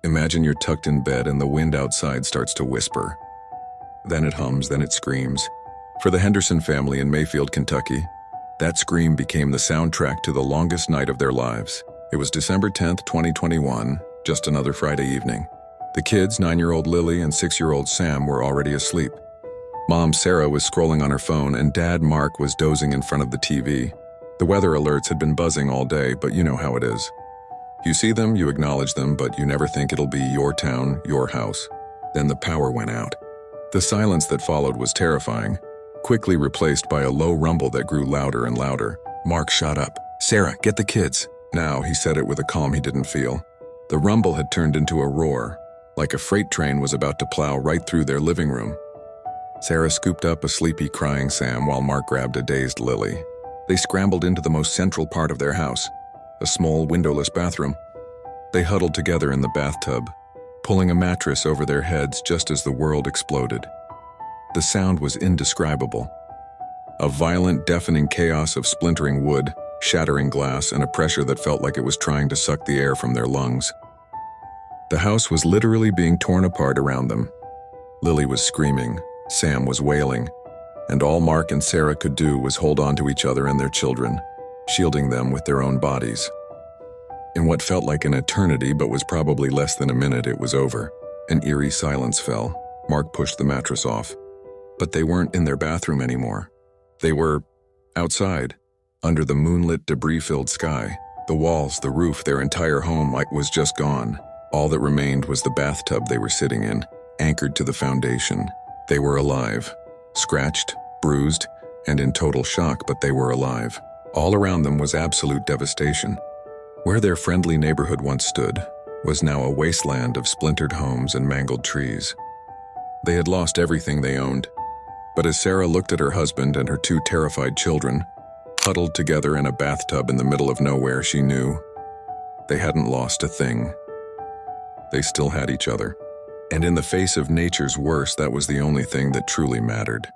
Imagine you're tucked in bed and the wind outside starts to whisper. Then it hums, then it screams. For the Henderson family in Mayfield, Kentucky, that scream became the soundtrack to the longest night of their lives. It was December 10th, 2021, just another Friday evening. The kids, 9-year-old Lily and 6-year-old Sam, were already asleep. Mom, Sarah, was scrolling on her phone, and Dad, Mark, was dozing in front of the TV. The weather alerts had been buzzing all day, but you know how it is. You see them, you acknowledge them, but you never think it'll be your town, your house. Then the power went out. The silence that followed was terrifying, quickly replaced by a low rumble that grew louder and louder. Mark shot up. "Sarah, get the kids." Now, he said it with a calm he didn't feel. The rumble had turned into a roar, like a freight train was about to plow right through their living room. Sarah scooped up a sleepy, crying Sam while Mark grabbed a dazed Lily. They scrambled into the most central part of their house, a small, windowless bathroom. They huddled together in the bathtub, pulling a mattress over their heads just as the world exploded. The sound was indescribable. A violent, deafening chaos of splintering wood, shattering glass, and a pressure that felt like it was trying to suck the air from their lungs. The house was literally being torn apart around them. Lily was screaming, Sam was wailing, and all Mark and Sarah could do was hold on to each other and their children, shielding them with their own bodies. In what felt like an eternity but was probably less than a minute, it was over. An eerie silence fell. Mark pushed the mattress off. But they weren't in their bathroom anymore. They were outside, under the moonlit, debris-filled sky. The walls, the roof, their entire home was just gone. All that remained was the bathtub they were sitting in, anchored to the foundation. They were alive, scratched, bruised, and in total shock, but they were alive. All around them was absolute devastation. Where their friendly neighborhood once stood was now a wasteland of splintered homes and mangled trees. They had lost everything they owned. But as Sarah looked at her husband and her 2 terrified children, huddled together in a bathtub in the middle of nowhere, she knew they hadn't lost a thing. They still had each other. And in the face of nature's worst, that was the only thing that truly mattered.